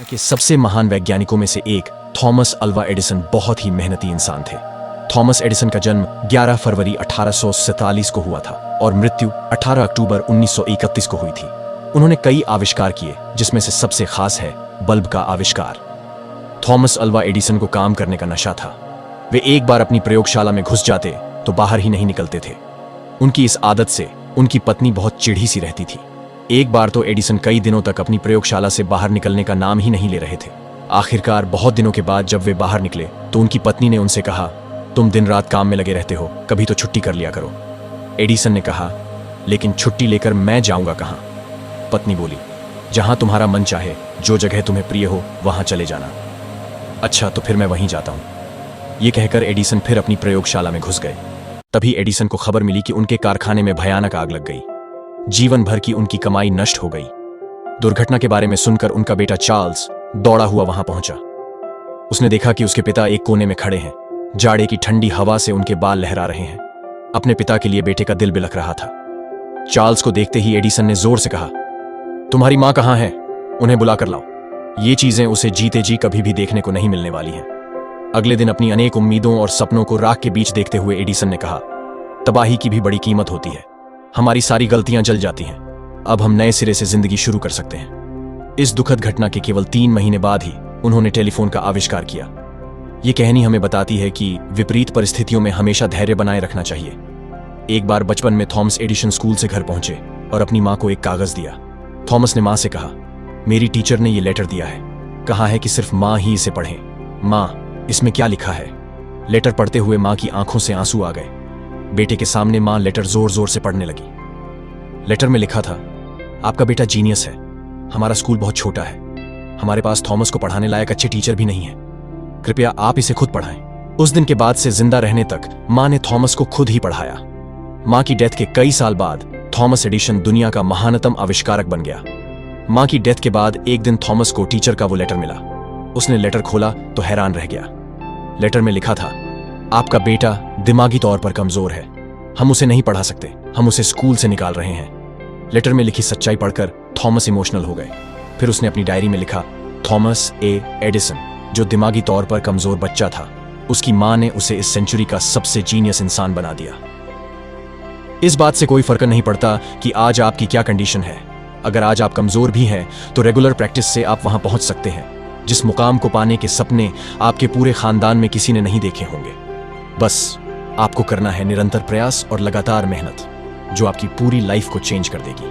के सबसे महान वैज्ञानिकों में से एक थॉमस अल्वा एडिसन बहुत ही मेहनती इंसान थे। थॉमस एडिसन का जन्म 11 फरवरी 1847 को हुआ था और मृत्यु 18 अक्टूबर 1931 को हुई थी। उन्होंने कई आविष्कार किए, जिसमें से सबसे खास है बल्ब का आविष्कार। थॉमस अल्वा एडिसन को काम करने का नशा था। वे एक बार अपनी प्रयोगशाला में घुस जाते तो बाहर ही नहीं निकलते थे। उनकी इस आदत से उनकी पत्नी बहुत चिढ़ी सी रहती थी। एक बार तो एडिसन कई दिनों तक अपनी प्रयोगशाला से बाहर निकलने का नाम ही नहीं ले रहे थे। आखिरकार बहुत दिनों के बाद जब वे बाहर निकले तो उनकी पत्नी ने उनसे कहा, तुम दिन रात काम में लगे रहते हो, कभी तो छुट्टी कर लिया करो। एडिसन ने कहा, लेकिन छुट्टी लेकर मैं जाऊंगा कहां? पत्नी बोली, जहां तुम्हारा मन चाहे, जो जगह तुम्हें प्रिय हो वहां चले जाना। अच्छा, तो फिर मैं वहीं जाता हूं। ये कहकर एडिसन फिर अपनी प्रयोगशाला में घुस गए। तभी एडिसन को खबर मिली कि उनके कारखाने में भयानक आग लग गई। जीवन भर की उनकी कमाई नष्ट हो गई। दुर्घटना के बारे में सुनकर उनका बेटा चार्ल्स दौड़ा हुआ वहां पहुंचा। उसने देखा कि उसके पिता एक कोने में खड़े हैं। जाड़े की ठंडी हवा से उनके बाल लहरा रहे हैं। अपने पिता के लिए बेटे का दिल बिलख रहा था। चार्ल्स को देखते ही एडिसन ने जोर से कहा, तुम्हारी मां कहां है? उन्हें बुला कर लाओ। ये चीजें उसे जीते जी कभी भी देखने को नहीं मिलने वाली हैं। अगले दिन अपनी अनेक उम्मीदों और सपनों को राख के बीच देखते हुए एडिसन ने कहा, तबाही की भी बड़ी कीमत होती है। हमारी सारी गलतियां जल जाती हैं। अब हम नए सिरे से जिंदगी शुरू कर सकते हैं। इस दुखद घटना के केवल 3 महीने बाद ही उन्होंने टेलीफोन का आविष्कार किया। यह कहानी हमें बताती है कि विपरीत परिस्थितियों में हमेशा धैर्य बनाए रखना चाहिए। एक बार बचपन में थॉमस एडिसन स्कूल से घर पहुंचे और अपनी मां को एक कागज दिया। थॉमस ने मां से कहा, मेरी टीचर ने यह लेटर दिया है, कहा है कि सिर्फ मां ही इसे पढ़ें। मां, इसमें क्या लिखा है? लेटर पढ़ते हुए मां की आंखों से आंसू आ गए। बेटे के सामने मां लेटर जोर जोर से पढ़ने लगी। लेटर में लिखा था, आपका बेटा जीनियस है। हमारा स्कूल बहुत छोटा है। हमारे पास थॉमस को पढ़ाने लायक अच्छे टीचर भी नहीं है। कृपया आप इसे खुद पढ़ाएं। उस दिन के बाद से जिंदा रहने तक मां ने थॉमस को खुद ही पढ़ाया। मां की डेथ के कई साल बाद थॉमस एडिसन दुनिया का महानतम आविष्कारक बन गया। मां की डेथ के बाद एक दिन थॉमस को टीचर का वो लेटर मिला। उसने लेटर खोला तो हैरान रह गया। लेटर में लिखा था, आपका बेटा दिमागी तौर पर कमजोर है। हम उसे नहीं पढ़ा सकते। हम उसे स्कूल से निकाल रहे हैं। लेटर में लिखी सच्चाई पढ़कर थॉमस इमोशनल हो गए। फिर उसने अपनी डायरी में लिखा, थॉमस ए एडिसन, जो दिमागी तौर पर कमजोर बच्चा था, उसकी मां ने उसे इस सेंचुरी का सबसे जीनियस इंसान बना दिया। इस बात से कोई फर्क नहीं पड़ता कि आज आपकी क्या कंडीशन है। अगर आज आप कमजोर भी हैं तो रेगुलर प्रैक्टिस से आप वहां पहुंच सकते हैं जिस मुकाम को पाने के सपने आपके पूरे खानदान में किसी ने नहीं देखे होंगे। बस आपको करना है निरंतर प्रयास और लगातार मेहनत, जो आपकी पूरी लाइफ को चेंज कर देगी।